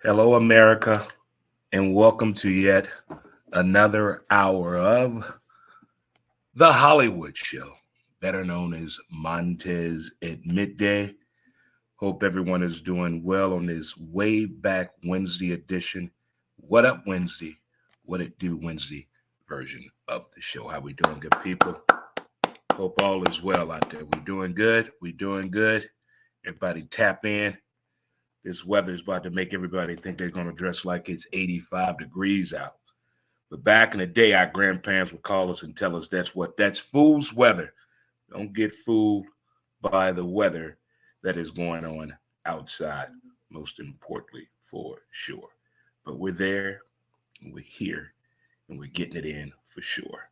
Hello, America, and welcome to yet another hour of The Hollywood Show, better known as Montez at Midday. Hope everyone is doing well on this way back Wednesday edition. What up, Wednesday? What it do, Wednesday version of the show? How we doing, good people? Hope all is well out there. We doing good. We doing good. Everybody tap in. This weather is about to make everybody think they're going to dress like it's 85 degrees out. But back in the day, our grandparents would call us and tell us that's fool's weather. Don't get fooled by the weather that is going on outside, most importantly, for sure. But we're there, and we're here, and we're getting it in for sure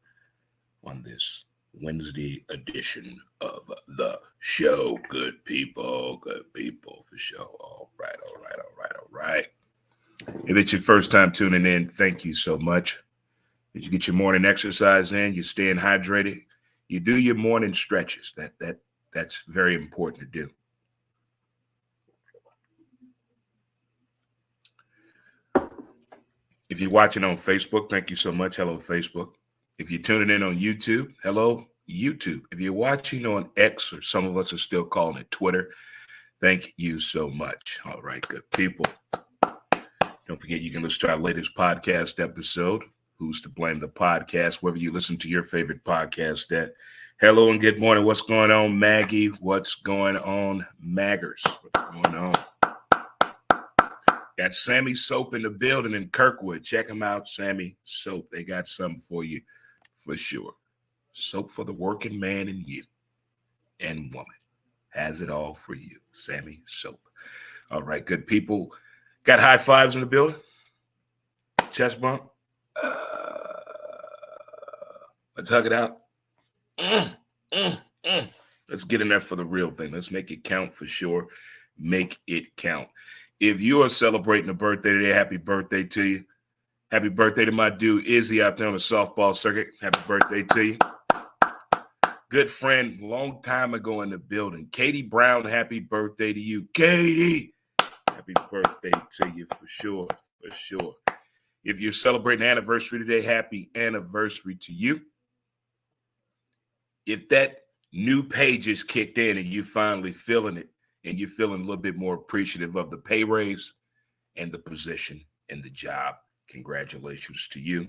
on this Wednesday edition of the show. Good people for sure. All right, all right, all right, all right. If it's your first time tuning in, thank you so much. Did you get your morning exercise in? You're staying hydrated. You do your morning stretches. That's very important to do. If you're watching on Facebook, thank you so much. Hello, Facebook. If you're tuning in on YouTube, hello, YouTube. If you're watching on X, or some of us are still calling it Twitter, thank you so much. All right, good people. Don't forget you can listen to our latest podcast episode, Who's to Blame the Podcast, wherever you listen to your favorite podcast at. Hello and good morning. What's going on, Maggie? What's going on, Maggers? What's going on? Got Sammy Soap in the building in Kirkwood. Check them out, Sammy Soap. They got something for you for sure. Soap for the working man and you and woman. Has it all for you, Sammy Soap. All right, good people. Got high fives in the building. Chest bump. Let's hug it out. Let's get in there for the real thing. Let's make it count for sure. Make it count. If you are celebrating a birthday today, happy birthday to you. Happy birthday to my dude Izzy out there on the softball circuit. Happy birthday to you. Good friend, long time ago in the building. Katie Brown, happy birthday to you. Katie, happy birthday to you for sure, for sure. If you're celebrating an anniversary today, happy anniversary to you. If that new page is kicked in and you finally feeling it, and you're feeling a little bit more appreciative of the pay raise and the position and the job, congratulations to you.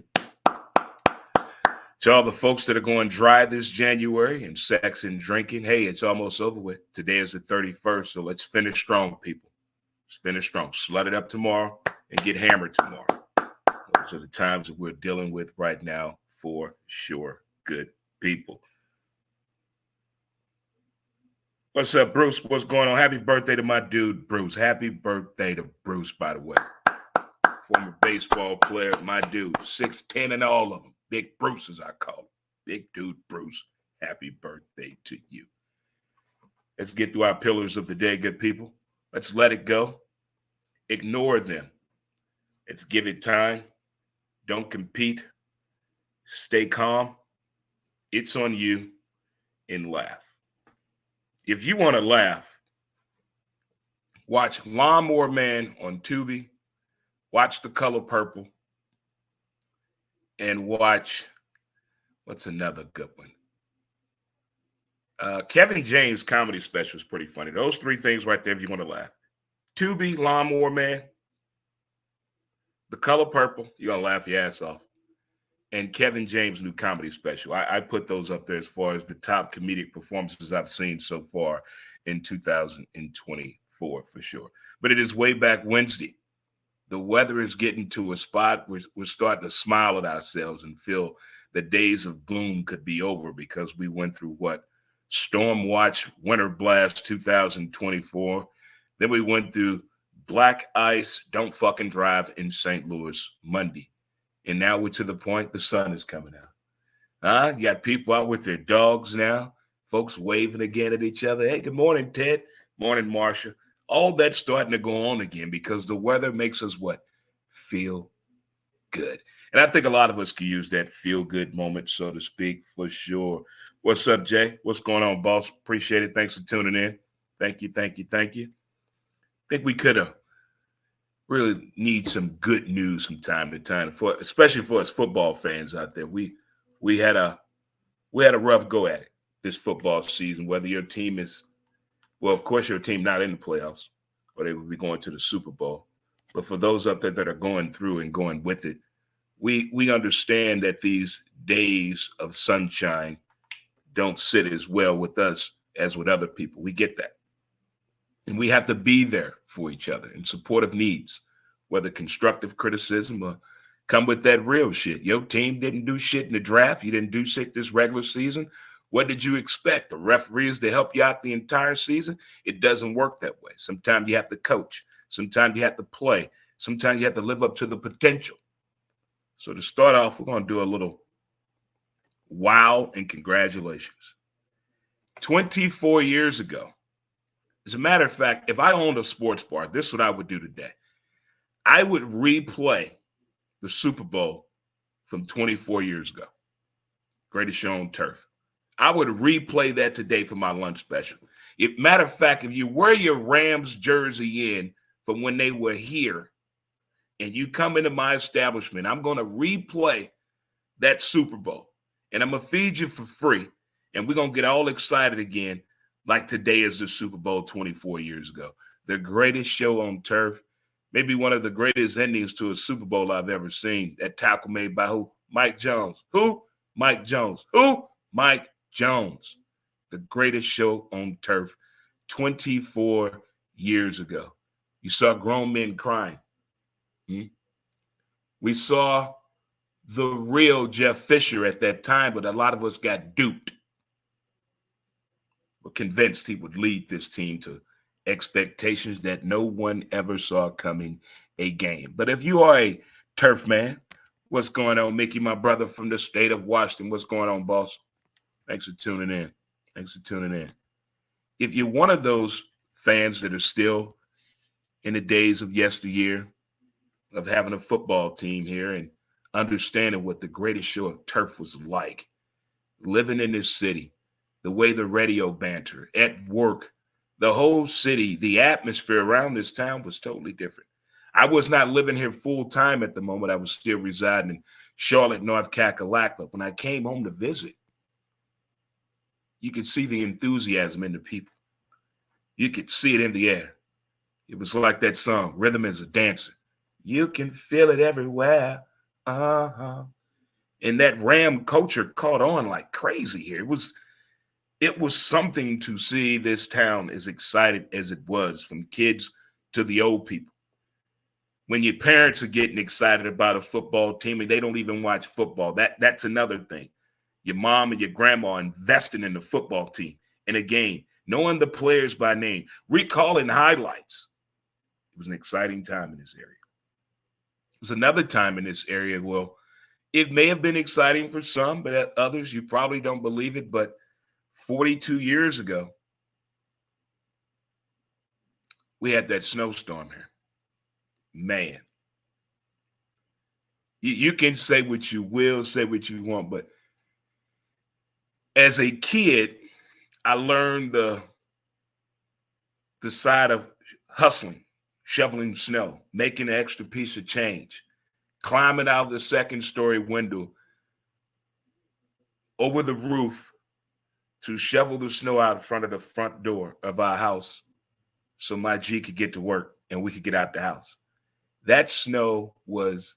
To all the folks that are going dry this January and sex and drinking, hey, it's almost over with. Today is the 31st, so let's finish strong, people. Let's finish strong. Slut it up tomorrow and get hammered tomorrow. Those are the times that we're dealing with right now for sure, good people. What's up, Bruce? What's going on? Happy birthday to my dude, Bruce. Happy birthday to Bruce, by the way. Former baseball player, my dude. 6'10" and all of them. Big Bruce, as I call him. Big dude, Bruce. Happy birthday to you. Let's get through our pillars of the day, good people. Let's let it go. Ignore them. Let's give it time. Don't compete. Stay calm. It's on you, and laugh. If you want to laugh, watch Lawnmower Man on Tubi, watch The Color Purple, and watch, what's another good one? Kevin James' comedy special is pretty funny. Those three things right there if you want to laugh. Tubi, Lawnmower Man, The Color Purple, you're going to laugh your ass off. And Kevin James' new comedy special. I put those up there as far as the top comedic performances I've seen so far in 2024 for sure. But it is way back Wednesday. The weather is getting to a spot where we're starting to smile at ourselves and feel the days of gloom could be over because we went through what? Storm Watch, Winter Blast 2024. Then we went through Black Ice, Don't Fucking Drive in St. Louis Monday. And now we're to the point the sun is coming out. You got people out with their dogs now, folks waving again at each other. Hey, good morning, Ted. Morning, Marsha. All that's starting to go on again because the weather makes us what? Feel good. And I think a lot of us can use that feel-good moment, so to speak, for sure. What's up, Jay? What's going on, boss? Appreciate it. Thanks for tuning in. Thank you, thank you, thank you. I think we could have really need some good news from time to time, for especially for us football fans out there. We had a we had a rough go at it this football season. Whether your team is well, of course, your team not in the playoffs, or they would be going to the Super Bowl. But for those up there that are going through and going with it, we understand that these days of sunshine don't sit as well with us as with other people. We get that. And we have to be there for each other in support of needs, whether constructive criticism or come with that real shit. Your team didn't do shit in the draft. You didn't do shit this regular season. What did you expect? The referees to help you out the entire season? It doesn't work that way. Sometimes you have to coach. Sometimes you have to play. Sometimes you have to live up to the potential. So to start off, we're going to do a little wow and congratulations. 24 years ago, as a matter of fact, if I owned a sports bar, this is what I would do today. I would replay the Super Bowl from 24 years ago. Greatest show on turf. I would replay that today for my lunch special. Matter of fact, if you wear your Rams jersey in from when they were here and you come into my establishment, I'm going to replay that Super Bowl. And I'm going to feed you for free. And we're going to get all excited again like today is the Super Bowl 24 years ago. The greatest show on turf, maybe one of the greatest endings to a Super Bowl I've ever seen. That tackle made by who? Mike Jones. Who? Mike Jones. Who? Mike Jones. The greatest show on turf 24 years ago. You saw grown men crying. We saw the real Jeff Fisher at that time, but a lot of us got duped. Were convinced he would lead this team to expectations that no one ever saw coming a game. But if you are a turf man, what's going on, Mickey, my brother from the state of Washington? What's going on, boss? Thanks for tuning in. Thanks for tuning in. If you're one of those fans that are still in the days of yesteryear of having a football team here and understanding what the greatest show of turf was like, living in this city, the way the radio banter, at work, the whole city, the atmosphere around this town was totally different. I was not living here full time at the moment. I was still residing in Charlotte, North Carolina. But when I came home to visit, you could see the enthusiasm in the people. You could see it in the air. It was like that song, Rhythm is a Dancer. You can feel it everywhere. Uh-huh. And that Ram culture caught on like crazy here. It was something to see this town as excited as it was, from kids to the old people. When your parents are getting excited about a football team and they don't even watch football, that's another thing. Your mom and your grandma investing in the football team in a game, knowing the players by name, recalling highlights. It was an exciting time in this area. It was another time in this area, well, it may have been exciting for some, but at others, you probably don't believe it, but 42 years ago, we had that snowstorm here. Man, you can say what you will, say what you want, but as a kid, I learned the side of hustling, shoveling snow, making an extra piece of change, climbing out the second-story window over the roof to shovel the snow out in front of the front door of our house so my G could get to work and we could get out the house. That snow was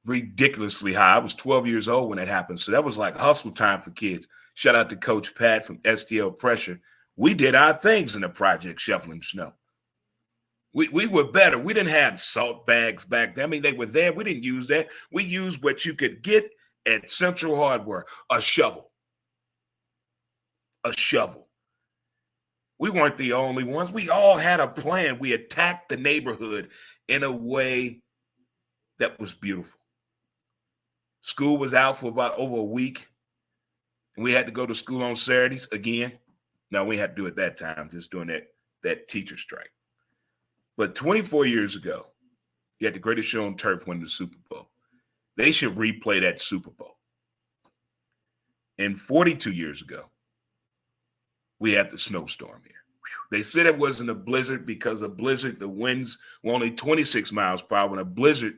ridiculously high. I was 12 years old when it happened, so that was like hustle time for kids. Shout out to Coach Pat from STL Pressure. We did our things in the project shoveling snow. We were better. We didn't have salt bags back then. I mean, they were there. We didn't use that. We used what you could get at Central Hardware, a shovel. A shovel. We weren't the only ones. We all had a plan. We attacked the neighborhood in a way that was beautiful. School was out for about over a week, and we had to go to school on Saturdays again. No, we had to do it that time, just doing that teacher strike. But 24 years ago, you had the greatest show on turf winning the Super Bowl. They should replay that Super Bowl. And 42 years ago, we had the snowstorm here. They said it wasn't a blizzard because a blizzard, the winds were only 26 miles per hour. And a blizzard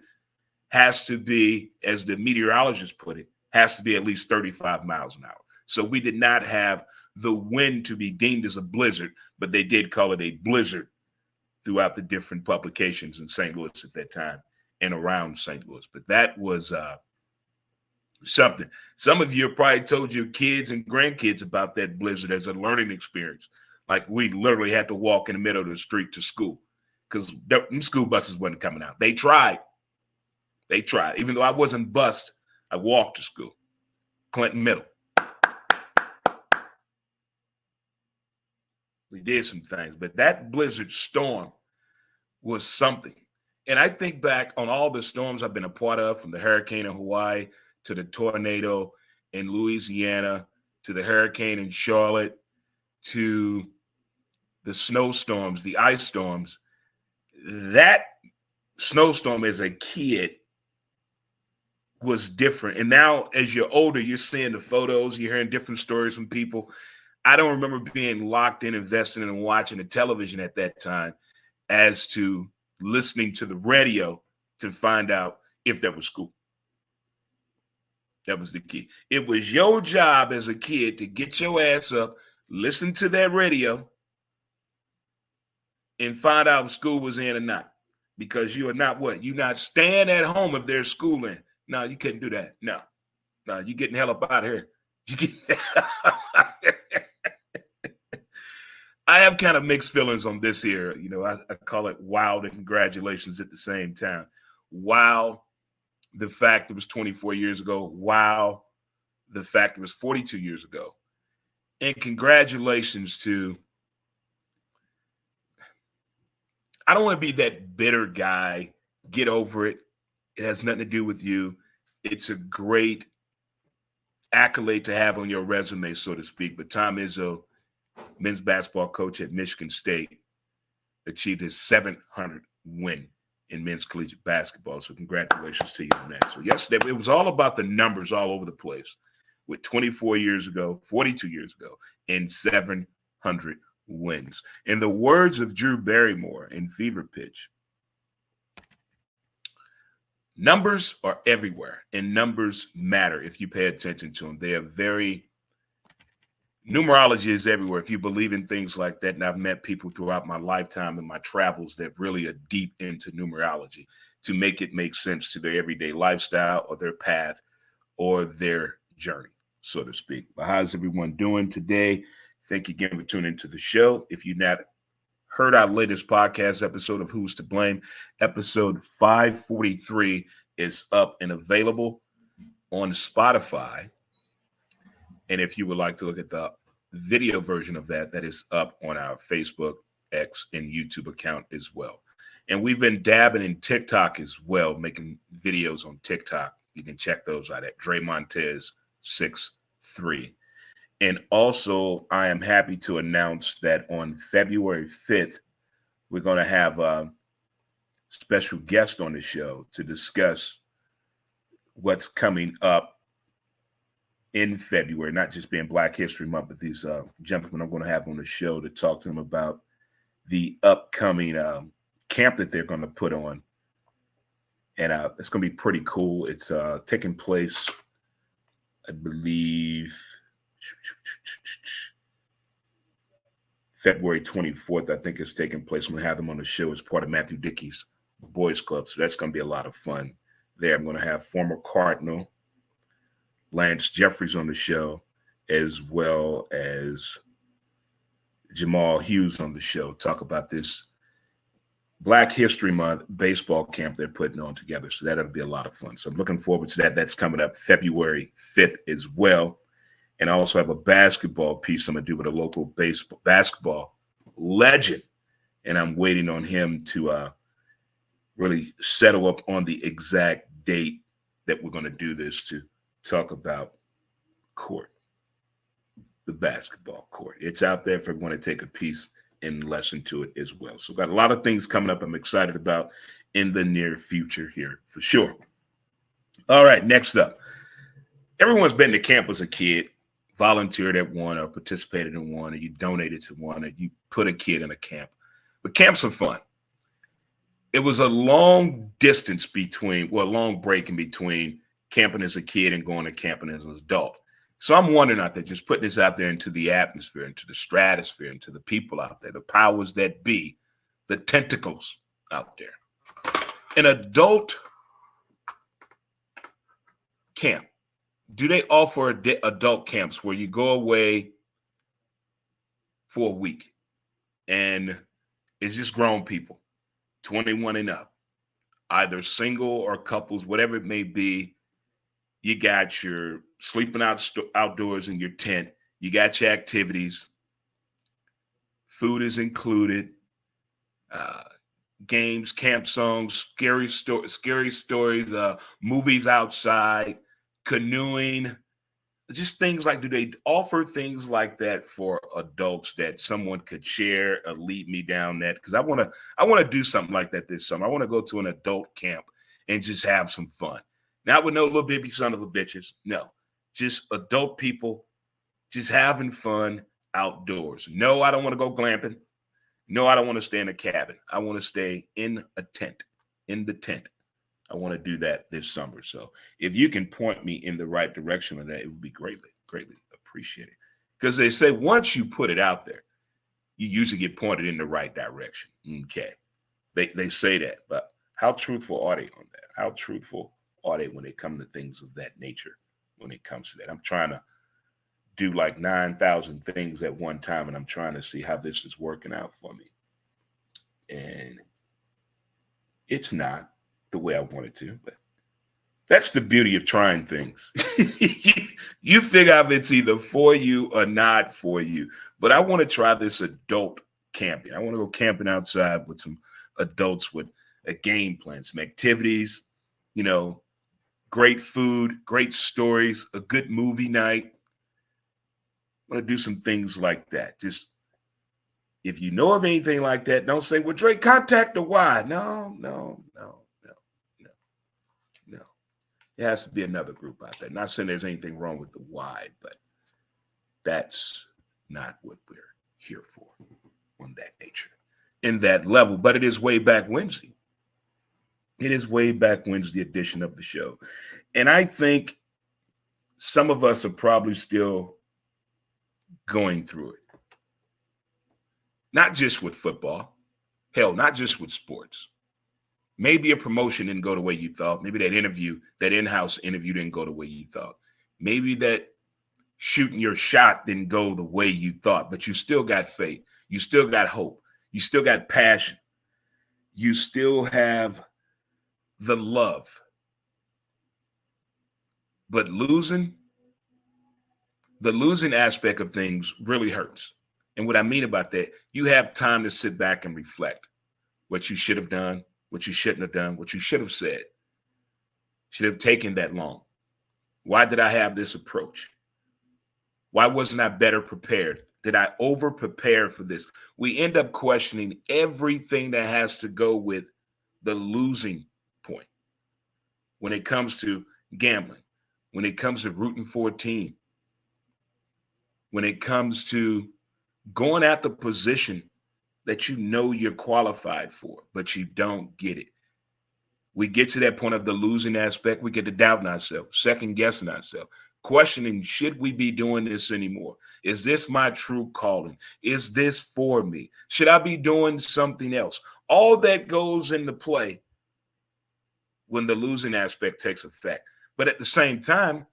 has to be, as the meteorologists put it, has to be at least 35 miles an hour. So we did not have the wind to be deemed as a blizzard, but they did call it a blizzard throughout the different publications in St. Louis at that time and around St. Louis. But that was something. Some of you have probably told your kids and grandkids about that blizzard as a learning experience. Like we literally had to walk in the middle of the street to school because school buses wasn't coming out. They tried. Even though I wasn't bused, I walked to school. Clinton Middle. We did some things, but that blizzard storm was something. And I think back on all the storms I've been a part of, from the hurricane in Hawaii to the tornado in Louisiana to the hurricane in Charlotte to the snowstorms, the ice storms. That snowstorm as a kid was different. And now as you're older, you're seeing the photos, you're hearing different stories from people. I don't remember being locked in, investing in and watching the television at that time as to listening to the radio to find out if there was school. That was the key. It was your job as a kid to get your ass up, listen to that radio, and find out if school was in or not. Because you are not what? You're not staying at home if there's school in. No, you couldn't do that. No, you're getting hell up out of here. I have kind of mixed feelings on this here. You know, I call it wild and congratulations at the same time. Wow, the fact it was 24 years ago. Wow, the fact it was 42 years ago. And congratulations to, I don't want to be that bitter guy. Get over it. It has nothing to do with you. It's a great accolade to have on your resume, so to speak. But Tom Izzo, men's basketball coach at Michigan State, achieved his 700th win in men's collegiate basketball. So congratulations to you on that. So yesterday, it was all about the numbers all over the place with 24 years ago, 42 years ago, and 700 wins. In the words of Drew Barrymore in Fever Pitch, numbers are everywhere, and numbers matter if you pay attention to them. They are numerology is everywhere if you believe in things like that. And I've met people throughout my lifetime and my travels that really are deep into numerology to make it make sense to their everyday lifestyle or their path or their journey, so to speak. But how's everyone doing today? Thank you again for tuning into the show. If you've not heard our latest podcast episode of Who's to Blame, episode 543 is up and available on Spotify. And if you would like to look at the video version of that, that is up on our Facebook, X, and YouTube account as well. And we've been dabbing in TikTok as well, making videos on TikTok. You can check those out at Dre Montez 63. And also, I am happy to announce that on February 5th, we're going to have a special guest on the show to discuss what's coming up in February, not just being Black History Month, but these gentlemen I'm going to have on the show to talk to them about the upcoming camp that they're going to put on. And it's going to be pretty cool. It's taking place, I believe, February 24th, I think it's taking place. I'm going to have them on the show as part of Matthew Dickey's Boys Club. So that's going to be a lot of fun there. I'm going to have former Cardinal Lance Jeffries on the show, as well as Jamal Hughes on the show, talk about this Black History Month baseball camp they're putting on together. So that'll be a lot of fun. So I'm looking forward to that. That's coming up February 5th as well. And I also have a basketball piece I'm going to do with a local basketball legend. And I'm waiting on him to really settle up on the exact date that we're going to do this, to talk about court, the basketball court. It's out there if everyone to take a piece and listen to it as well. So got a lot of things coming up I'm excited about in the near future here for sure. All right, next up. Everyone's been to camp as a kid volunteered at one or participated in one, or you donated to one, or you put a kid in a camp. But camps are fun. It was a long distance between, well, a long break in between camping as a kid and going to camping as an adult. So I'm wondering out there, just putting this out there into the atmosphere, into the stratosphere, into the people out there, the powers that be, the tentacles out there. An adult camp. Do they offer adult camps where you go away for a week and it's just grown people, 21 and up, either single or couples, whatever it may be? You got your sleeping outdoors in your tent. You got your activities. Food is included. Games, camp songs, scary stories, movies outside, canoeing, just things like, do they offer things like that for adults that someone could share or lead me down that? Because I want to do something like that this summer. I want to go to an adult camp and just have some fun. Not with no little baby son of a bitches. No, just adult people just having fun outdoors. No, I don't want to go glamping. No, I don't want to stay in a cabin. I want to stay in a tent, in the tent. I want to do that this summer. So if you can point me in the right direction of that, it would be greatly, greatly appreciated. Because they say once you put it out there, you usually get pointed in the right direction. Okay. They say that, but how truthful are they on that? How truthful are they when it comes to things of that nature? When it comes to that, I'm trying to do like 9,000 things at one time, and I'm trying to see how this is working out for me. And it's not the way I wanted to, but that's the beauty of trying things. You figure out if it's either for you or not for you. But I want to try this adult camping. I want to go camping outside with some adults with a game plan, some activities, great food, great stories, a good movie night. I want to do some things like that. Just if you know of anything like that, don't say, well, Drake, contact the Y. No. There has to be another group out there. Not saying there's anything wrong with the Y, but that's not what we're here for on that nature, in that level. But it is Way Back Wednesday. It is Way Back Wednesday edition of the show. And I think some of us are probably still going through it. Not just with football. Hell, not just with sports. Maybe a promotion didn't go the way you thought. Maybe that interview, that in-house interview didn't go the way you thought. Maybe that shooting your shot didn't go the way you thought, but you still got faith. You still got hope. You still got passion. You still have the love. But the losing aspect of things really hurts. And what I mean about that, you have time to sit back and reflect what you should have done, what you shouldn't have done, what you should have said. Should have taken that long. Why did I have this approach? Why wasn't I better prepared? Did I over prepare for this? We end up questioning everything that has to go with the losing point. When it comes to gambling, when it comes to rooting for a team, when it comes to going at the position that you know you're qualified for, but you don't get it. We get to that point of the losing aspect. We get to doubting ourselves, second guessing ourselves, questioning, should we be doing this anymore? Is this my true calling? Is this for me? Should I be doing something else? All that goes into play when the losing aspect takes effect. But at the same time,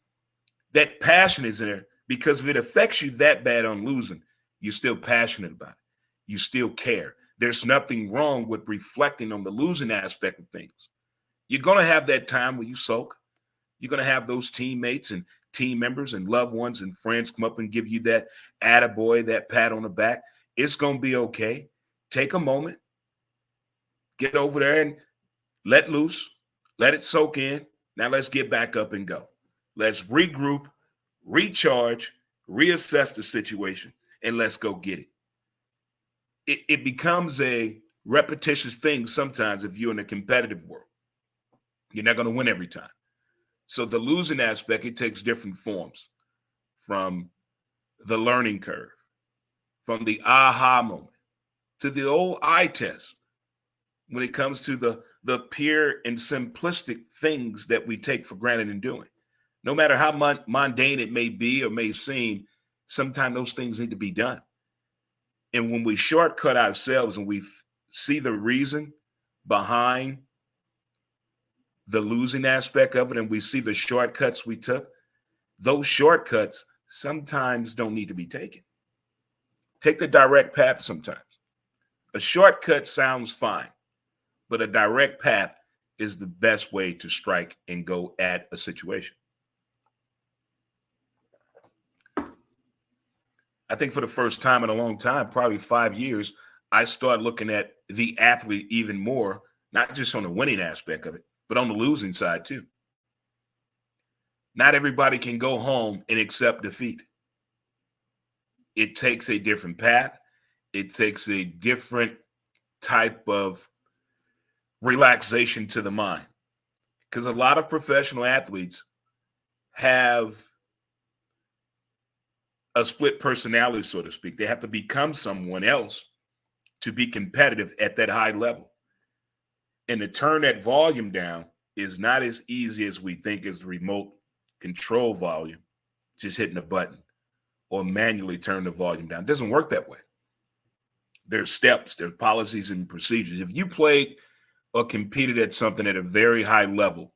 that passion is in there because if it affects you that bad on losing, you're still passionate about it. You still care. There's nothing wrong with reflecting on the losing aspect of things. You're going to have that time where you sulk. You're going to have those teammates and team members and loved ones and friends come up and give you that attaboy, that pat on the back. It's going to be okay. Take a moment. Get over there and let loose. Let it soak in. Now let's get back up and go. Let's regroup, recharge, reassess the situation, and let's go get it. It becomes a repetitious thing sometimes if you're in a competitive world. You're not going to win every time. So the losing aspect, it takes different forms, from the learning curve, from the aha moment to the old eye test when it comes to the pure and simplistic things that we take for granted in doing. No matter how mundane it may be or may seem, sometimes those things need to be done. And when we shortcut ourselves and we see the reason behind the losing aspect of it, and we see the shortcuts we took, those shortcuts sometimes don't need to be taken. Take the direct path sometimes. A shortcut sounds fine, but a direct path is the best way to strike and go at a situation. I think for the first time in a long time, probably 5 years, I started looking at the athlete even more, not just on the winning aspect of it, but on the losing side too. Not everybody can go home and accept defeat. It takes a different path. It takes a different type of relaxation to the mind. Because a lot of professional athletes have a split personality, so to speak. They have to become someone else to be competitive at that high level. And to turn that volume down is not as easy as we think as remote control volume, just hitting a button or manually turn the volume down. It doesn't work that way. There's steps, there's policies and procedures. If you played or competed at something at a very high level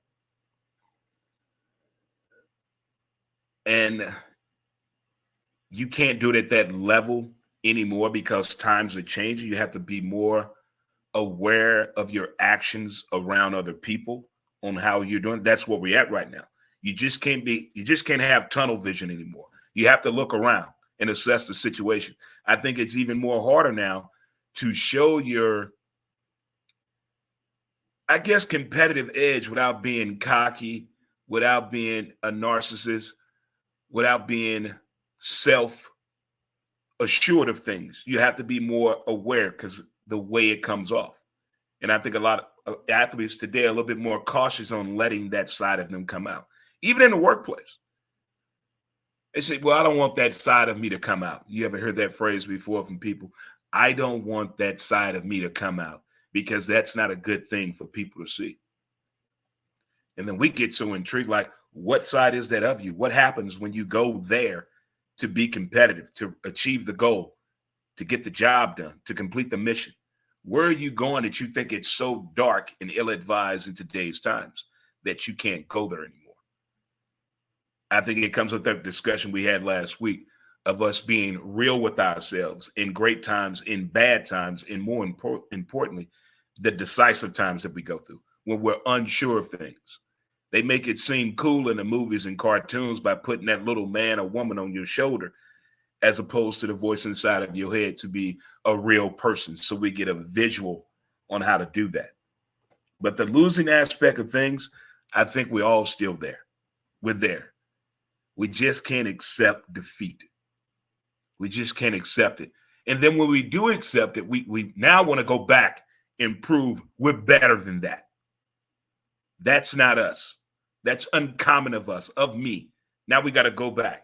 and you can't do it at that level anymore because times are changing, you have to be more aware of your actions around other people on how you're doing. That's where we're at right now. You just can't have tunnel vision anymore. You have to look around and assess the situation. I think it's even more harder now to show your, I guess, competitive edge without being cocky, without being a narcissist, without being self-assured of things. You have to be more aware because the way it comes off. And I think a lot of athletes today are a little bit more cautious on letting that side of them come out. Even in the workplace. They say, well, I don't want that side of me to come out. You ever heard that phrase before from people? I don't want that side of me to come out because that's not a good thing for people to see. And then we get so intrigued, like, what side is that of you? What happens when you go there to be competitive, to achieve the goal, to get the job done, to complete the mission? Where are you going that you think it's so dark and ill-advised in today's times that you can't go there anymore? I think it comes with that discussion we had last week of us being real with ourselves in great times, in bad times, and more importantly, the decisive times that we go through when we're unsure of things. They make it seem cool in the movies and cartoons by putting that little man or woman on your shoulder as opposed to the voice inside of your head to be a real person. So we get a visual on how to do that. But the losing aspect of things, I think we're all still there. We're there. We just can't accept defeat. We just can't accept it. And then when we do accept it, we now want to go back and prove we're better than that. That's not us. That's uncommon of us, of me. Now we got to go back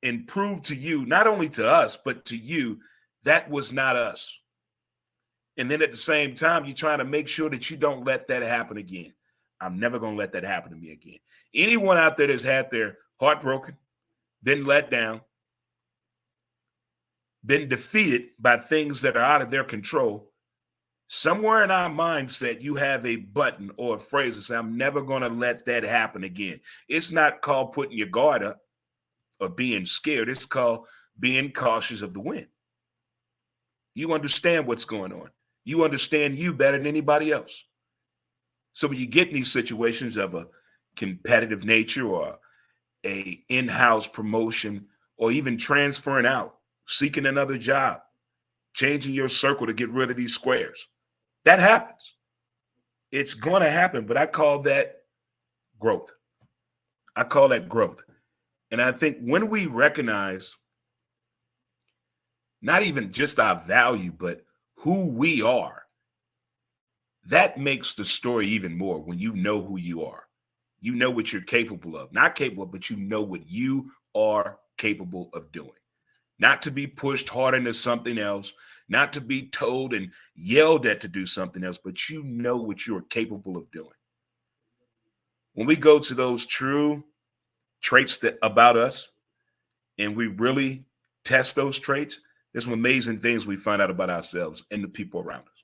and prove to you, not only to us, but to you, that was not us. And then at the same time, you're trying to make sure that you don't let that happen again. I'm never going to let that happen to me again. Anyone out there that's had their heart broken, been let down, been defeated by things that are out of their control, somewhere in our mindset, you have a button or a phrase that says, I'm never going to let that happen again. It's not called putting your guard up or being scared. It's called being cautious of the wind. You understand what's going on. You understand you better than anybody else. So when you get in these situations of a competitive nature or a in-house promotion or even transferring out, seeking another job, changing your circle to get rid of these squares, that happens. It's going to happen, but I call that growth. I call that growth. And I think when we recognize not even just our value, but who we are, that makes the story even more when you know who you are. You know what you're capable of. Not capable, but you know what you are capable of doing. not to be pushed hard into something else, not to be told and yelled at to do something else, but you know what you are capable of doing. When we go to those true traits that about us and we really test those traits, there's some amazing things we find out about ourselves and the people around us.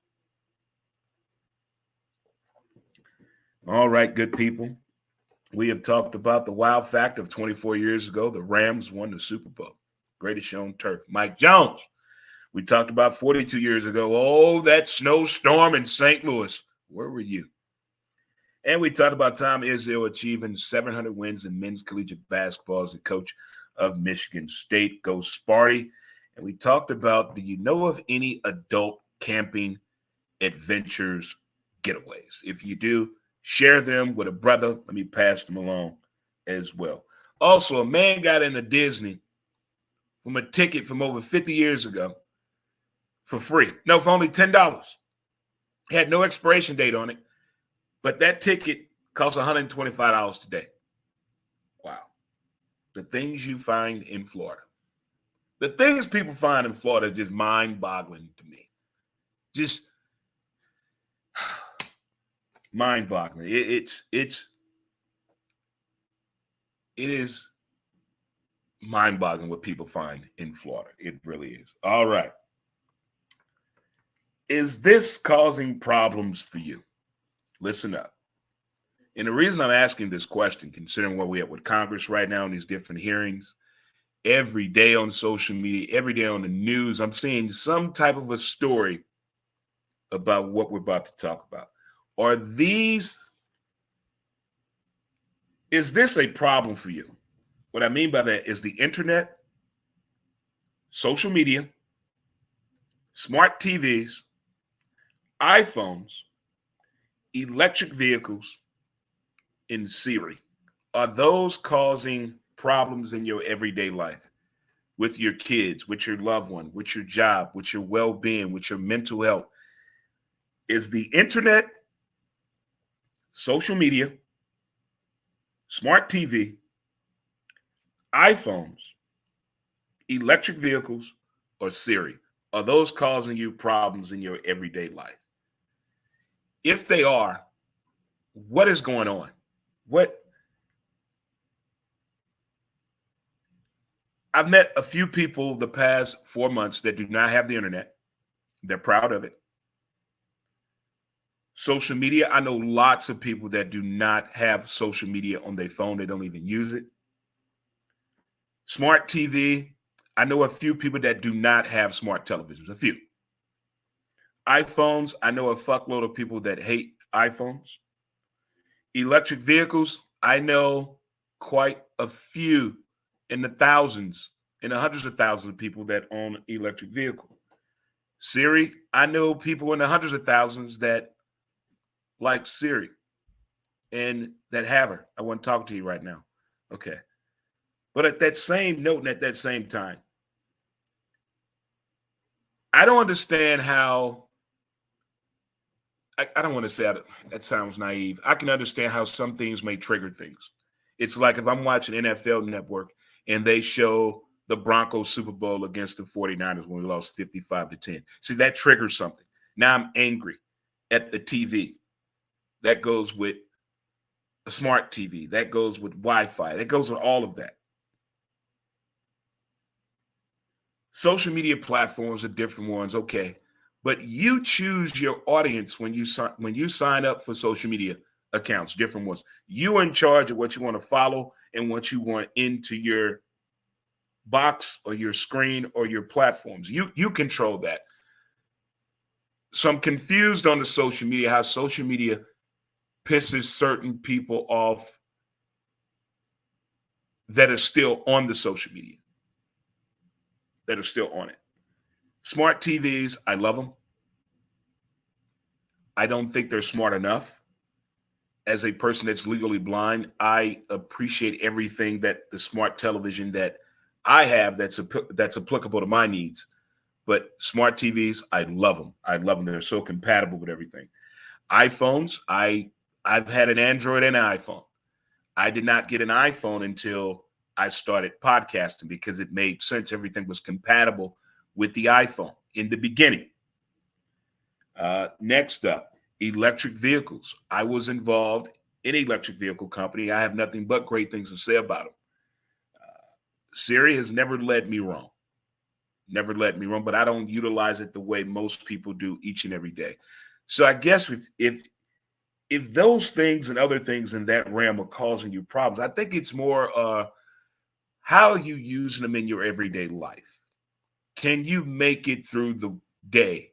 All right, good people. We have talked about the wild fact of 24 years ago, the Rams won the Super Bowl. Greatest show on turf. Mike Jones. We talked about 42 years ago. Oh, that snowstorm in St. Louis. Where were you? And we talked about Tom Izzo achieving 700 wins in men's collegiate basketball as the coach of Michigan State. Go Sparty. And we talked about, do you know of any adult camping adventures getaways? If you do, share them with a brother. Let me pass them along as well. Also, a man got into Disney from a ticket from over 50 years ago for free. No, for only $10. Had no expiration date on it, but that ticket costs $125 today. Wow. The things you find in Florida. The things people find in Florida is just mind-boggling to me. Just mind-boggling. It is mind-boggling what people find in Florida. It really is. All right. Is this causing problems for you? Listen up. And the reason I'm asking this question, considering where we're at with Congress right now in these different hearings, every day on social media, every day on the news, I'm seeing some type of a story about what we're about to talk about. Is this a problem for you? What I mean by that is the internet, social media, smart TVs, iPhones, electric vehicles, and Siri. Are those causing problems in your everyday life with your kids, with your loved one, with your job, with your well-being, with your mental health? Is the internet, social media, smart TV, iPhones, electric vehicles, or Siri, are those causing you problems in your everyday life? If they are, what is going on? I've met a few people the past 4 months that do not have the internet. They're proud of it. Social media, I know lots of people that do not have social media on their phone. They don't even use it. Smart TV, I know a few people that do not have smart televisions, a few. iPhones, I know a fuckload of people that hate iPhones. Electric vehicles, I know quite a few in the thousands, in the hundreds of thousands of people that own an electric vehicle. Siri, I know people in the hundreds of thousands that like Siri and that have her. I want to talk to you right now. Okay. But at that same note and at that same time, I don't understand how, I don't want to say that sounds naive. I can understand how some things may trigger things. It's like if I'm watching NFL Network and they show the Broncos Super Bowl against the 49ers when we lost 55-10. See, that triggers something. Now I'm angry at the TV. That goes with a smart TV. That goes with Wi-Fi. That goes with all of that. Social media platforms are different ones, okay. But you choose your audience when you sign up for social media accounts, different ones. You're in charge of what you want to follow and what you want into your box or your screen or your platforms. You control that. So I'm confused on the social media, how social media pisses certain people off that are still on the social media, that are still on it. Smart TVs, I love them. I don't think they're smart enough. As a person that's legally blind, I appreciate everything that the smart television that I have that's applicable to my needs. But smart TVs, I love them. I love them. They're so compatible with everything. iPhones, I've had an Android and an iPhone. I did not get an iPhone until I started podcasting because it made sense. Everything was compatible with the iPhone in the beginning. Next up, electric vehicles. I was involved in an electric vehicle company. I have nothing but great things to say about them. Siri has never led me wrong. Never led me wrong, but I don't utilize it the way most people do each and every day. So I guess if those things and other things in that realm are causing you problems, I think it's more how you use them in your everyday life. Can you make it through the day,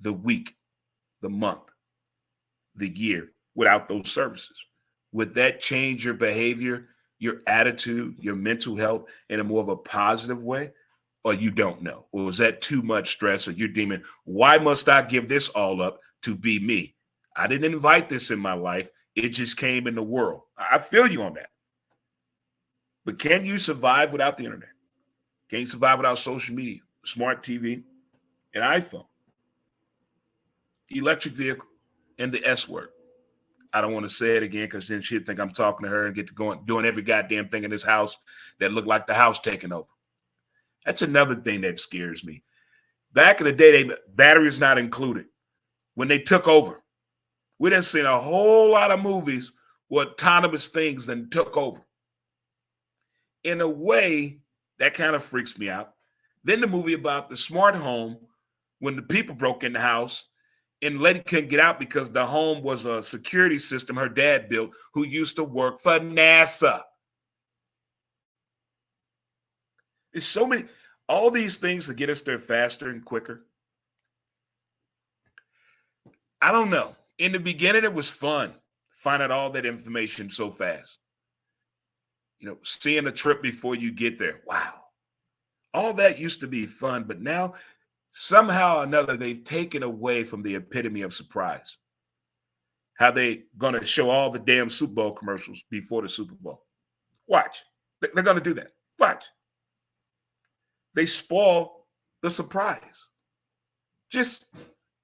the week, the month, the year without those services? Would that change your behavior, your attitude, your mental health in a more of a positive way? Or you don't know? Or is that too much stress? Or you're deeming, why must I give this all up to be me? I didn't invite this in my life. It just came in the world. I feel you on that. But can you survive without the internet? Can you survive without social media, smart TV, and iPhone? Electric vehicle and the S word. I don't want to say it again because then she'd think I'm talking to her and get to going doing every goddamn thing in this house that looked like the house taking over. That's another thing that scares me. Back in the day, batteries not included. When they took over, we done seen a whole lot of movies where autonomous things then took over. In a way, that kind of freaks me out. Then the movie about the smart home, when the people broke in the house and the lady couldn't get out because the home was a security system her dad built who used to work for NASA. There's so many, all these things to get us there faster and quicker. I don't know. In the beginning, it was fun, find out all that information so fast. You know, seeing a trip before you get there. Wow. All that used to be fun, but now somehow or another, they've taken away from the epitome of surprise. How they going to show all the damn Super Bowl commercials before the Super Bowl. Watch. They're going to do that. Watch. They spoil the surprise. Just,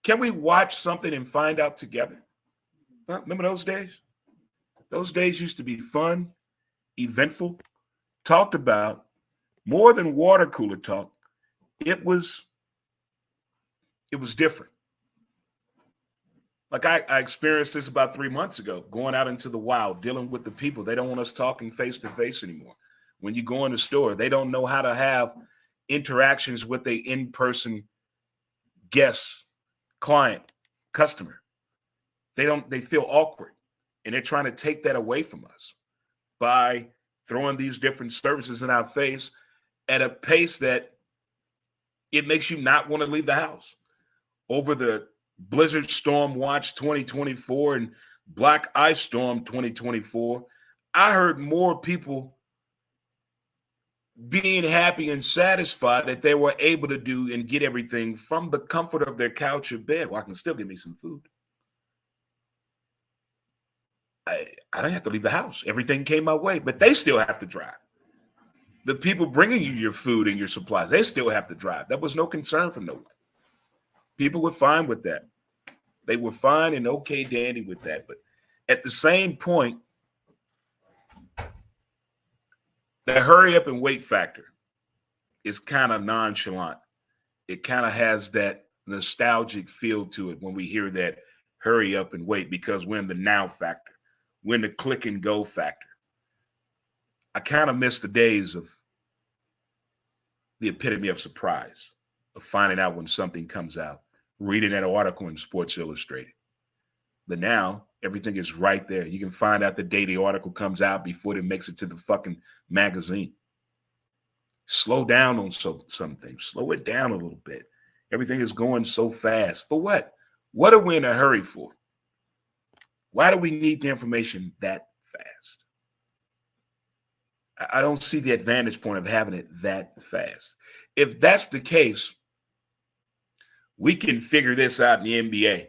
can we watch something and find out together? Well, remember those days? Those days used to be fun, eventful, talked about, more than water cooler talk. It was different. Like I experienced this about 3 months ago, going out into the wild, dealing with the people. They don't want us talking face to face anymore. When you go in the store, they don't know how to have interactions with a in-person guest, client, customer. They feel awkward. And they're trying to take that away from us by throwing these different services in our face at a pace that it makes you not want to leave the house. Over the Blizzard Storm Watch 2024 and Black Ice Storm 2024, I heard more people being happy and satisfied that they were able to do and get everything from the comfort of their couch or bed. Well, I can still get me some food. I don't have to leave the house. Everything came my way, but they still have to drive. The people bringing you your food and your supplies, they still have to drive. That was no concern for no one. People were fine with that. They were fine and okay dandy with that. But at the same point, the hurry up and wait factor is kind of nonchalant. It kind of has that nostalgic feel to it when we hear that hurry up and wait, because we're in the now factor. We're in the click and go factor. I kind of miss the days of the epitome of surprise, of finding out when something comes out, reading an article in Sports Illustrated. But now everything is right there. You can find out the day the article comes out before it makes it to the fucking magazine. Slow down on some things. Slow it down a little bit. Everything is going so fast. For what? What are we in a hurry for? Why do we need the information that fast? I don't see the advantage point of having it that fast. If that's the case, we can figure this out in the NBA.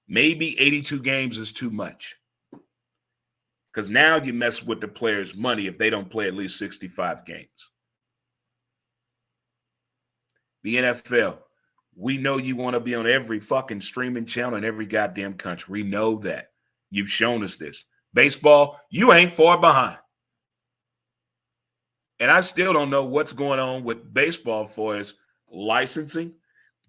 Maybe 82 games is too much. Because now you mess with the players' money if they don't play at least 65 games. The NFL, we know you want to be on every fucking streaming channel in every goddamn country. We know that. You've shown us this. Baseball, you ain't far behind. And I still don't know what's going on with baseball for as licensing,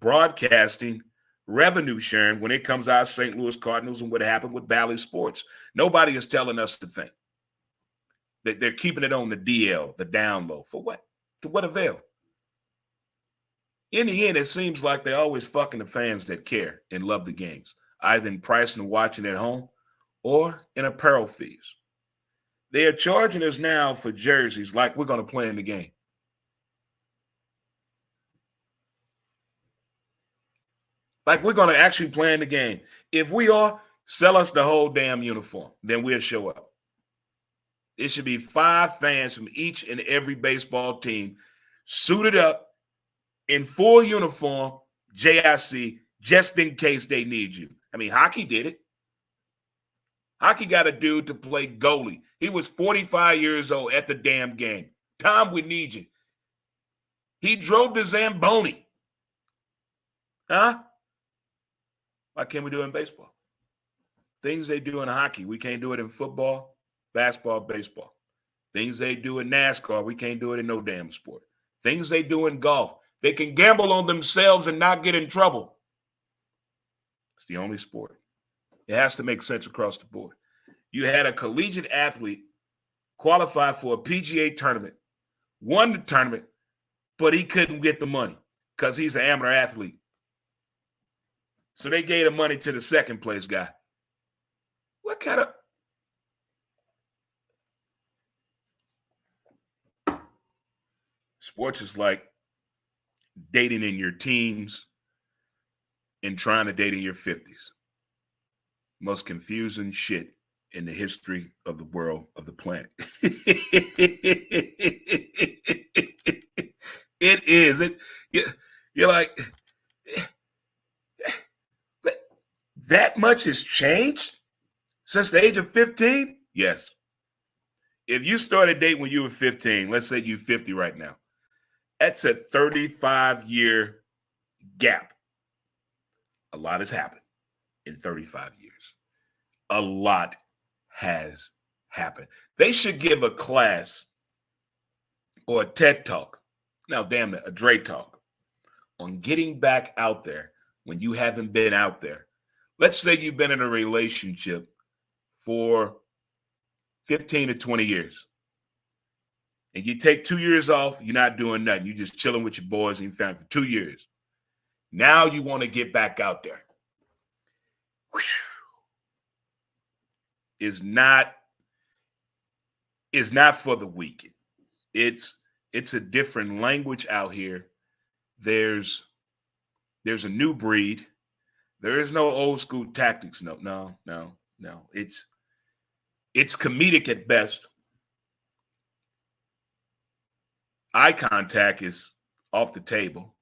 broadcasting, revenue sharing when it comes out of St. Louis Cardinals and what happened with Bally Sports. Nobody is telling us the thing. They're keeping it on the DL, the down low. For what? To what avail? In the end, it seems like they're always fucking the fans that care and love the games, either in pricing and watching at home or in apparel fees. They are charging us now for jerseys like we're going to play in the game. Like we're going to actually play in the game. If we are, sell us the whole damn uniform. Then we'll show up. It should be 5 fans from each and every baseball team suited up in full uniform, JIC, just in case they need you. I mean, hockey did it. Hockey got a dude to play goalie. He was 45 years old at the damn game. Tom, we need you. He drove the Zamboni. Huh? Why can't we do it in baseball? Things they do in hockey, we can't do it in football, basketball, baseball. Things they do in NASCAR, we can't do it in no damn sport. Things they do in golf, they can gamble on themselves and not get in trouble. It's the only sport. It has to make sense across the board. You had a collegiate athlete qualify for a PGA tournament, won the tournament, but he couldn't get the money because he's an amateur athlete. So they gave the money to the second place guy. What kind of sports is like dating in your teens and trying to date in your 50s. Most confusing shit in the history of the world, of the planet. It is. You're like, that much has changed since the age of 15? Yes. If you started dating when you were 15, let's say you're 50 right now, that's a 35-year gap. A lot has happened in 35 years. A lot has happened. They should give a class or a TED Talk, now damn it, a Dre Talk, on getting back out there when you haven't been out there. Let's say you've been in a relationship for 15 to 20 years. And you take 2 years off, you're not doing nothing. You're just chilling with your boys and your family for 2 years. Now you want to get back out there. Whew. Is not for the weak. It's a different language out here. There's a new breed. There is no old school tactics. No. It's comedic at best. Eye contact is off the table.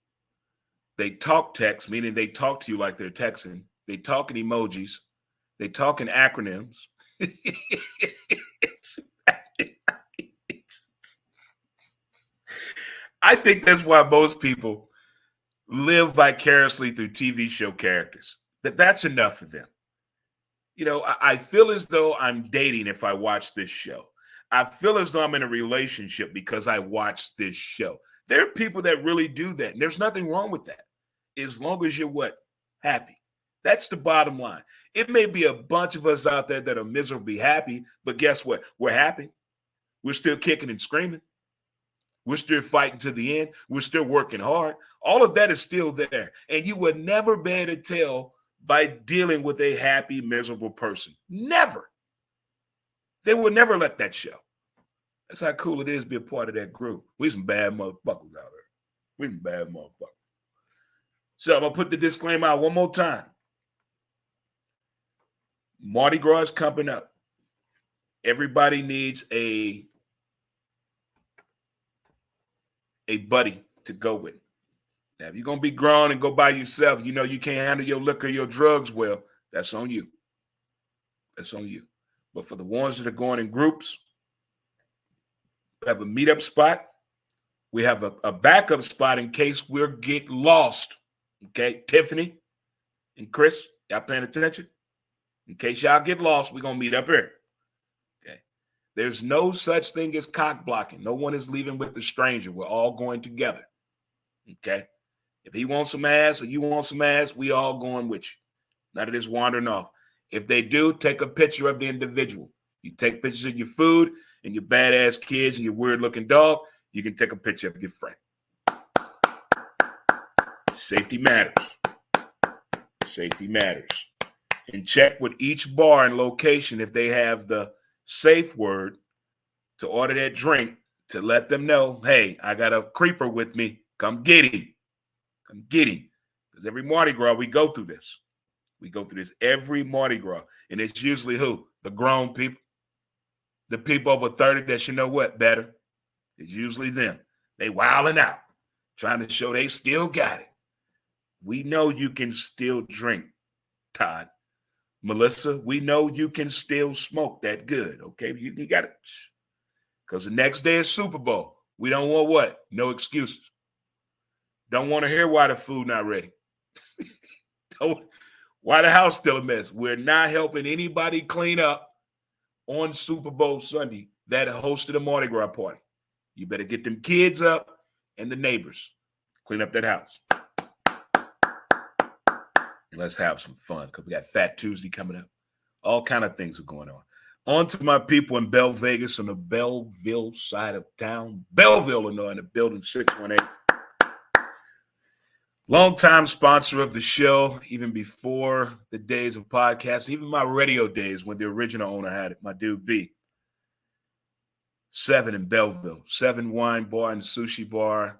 They talk text, meaning they talk to you like they're texting. They talk in emojis. They talk in acronyms. I think that's why most people live vicariously through TV show characters. That's enough for them. You know, I feel as though I'm dating if I watch this show. I feel as though I'm in a relationship because I watch this show. There are people that really do that, and there's nothing wrong with that. As long as you're what? Happy. That's the bottom line. It may be a bunch of us out there that are miserably happy, but guess what? We're happy. We're still kicking and screaming. We're still fighting to the end. We're still working hard. All of that is still there. And you would never be able to tell by dealing with a happy, miserable person. Never. They will never let that show. That's how cool it is to be a part of that group. We some bad motherfuckers out there. We some bad motherfuckers. So I'm going to put the disclaimer out one more time. Mardi Gras is coming up. Everybody needs a buddy to go with. Now, if you're going to be grown and go by yourself, you know you can't handle your liquor, your drugs well, that's on you. That's on you. But for the ones that are going in groups, we have a meetup spot. We have a backup spot in case we're get lost. Okay, Tiffany and Chris, y'all paying attention? In case y'all get lost, we're going to meet up here. Okay. There's no such thing as cock blocking. No one is leaving with the stranger. We're all going together. Okay? If he wants some ass or you want some ass, we all going with you. None of this wandering off. If they do, take a picture of the individual. You take pictures of your food and your badass kids and your weird-looking dog, you can take a picture of your friend. Safety matters. Safety matters. And check with each bar and location if they have the safe word to order that drink to let them know, hey, I got a creeper with me. Come get him. Come get him. Because every Mardi Gras, we go through this. We go through this every Mardi Gras. And it's usually who? The grown people. The people over 30 that you know what better. It's usually them. They wilding out, trying to show they still got it. We know you can still drink, Todd. Melissa, we know you can still smoke that good, okay? You got it. Because the next day is Super Bowl. We don't want what? No excuses. Don't want to hear why the food not ready. Why the house still a mess. We're not helping anybody clean up on Super Bowl Sunday that hosted a Mardi Gras party. You better get them kids up and the neighbors. Clean up that house. And let's have some fun because we got Fat Tuesday coming up. All kind of things are going on. On to my people in Belle Vegas on the Belleville side of town. Belleville, Illinois, in the building 618. Longtime sponsor of the show, even before the days of podcasts, even my radio days when the original owner had it, my dude B. 7 in Belleville, 7 wine bar and sushi bar.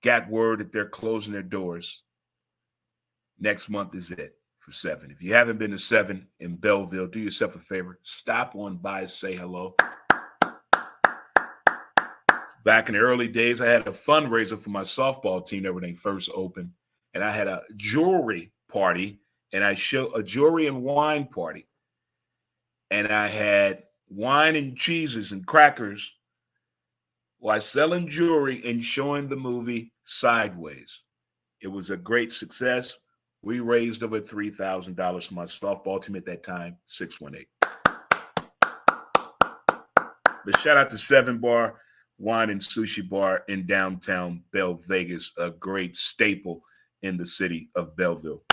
Got word that they're closing their doors. Next month is it for 7. If you haven't been to 7 in Belleville, do yourself a favor. Stop on by, say hello. Back in the early days, I had a fundraiser for my softball team that when they first opened. And I had a jewelry party, and I showed a jewelry and wine party. And I had wine and cheeses and crackers while selling jewelry and showing the movie Sideways. It was a great success. We raised over $3,000 for my softball team at that time, 618. But shout out to 7 Bar Wine and Sushi Bar in downtown Belle Vegas, a great staple in the city of Belleville.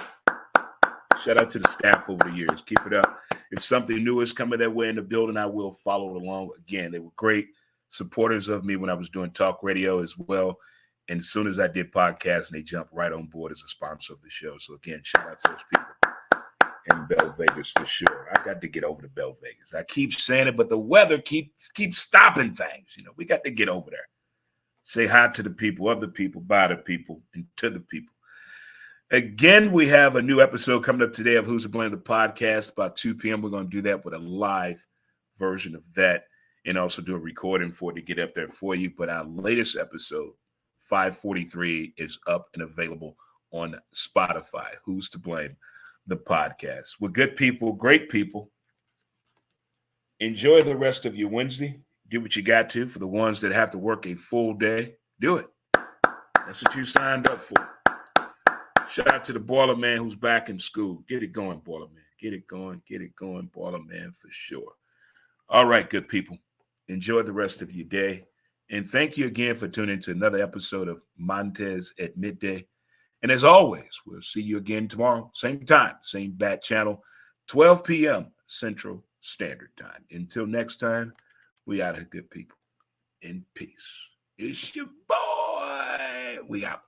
Shout out to the staff over the years. Keep it up. If something new is coming that way in the building, I will follow along. Again, they were great supporters of me when I was doing talk radio as well. And as soon as I did podcasts, they jumped right on board as a sponsor of the show. So again, shout out to those people in Belle Vegas for sure. I got to get over to Belle Vegas. I keep saying it, but the weather keeps stopping things. You know, we got to get over there. Say hi to the people, of the people, by the people, and to the people. Again, we have a new episode coming up today of Who's to Blame the podcast about 2 p.m. We're going to do that with a live version of that and also do a recording for it to get up there for you. But our latest episode, 543, is up and available on Spotify. Who's to Blame the podcast. We're good people, great people. Enjoy the rest of your Wednesday. Do what you got to. For the ones that have to work a full day, do it. That's what you signed up for. Shout out to the Boiler Man who's back in school. Get it going, Boiler Man. Get it going, Boiler Man, for sure. All right, good people. Enjoy the rest of your day. And thank you again for tuning to another episode of Montez at Midday. And as always, we'll see you again tomorrow, same time, same bat channel, 12 p.m. Central Standard Time. Until next time, we out here, good people. In peace. It's your boy. We out.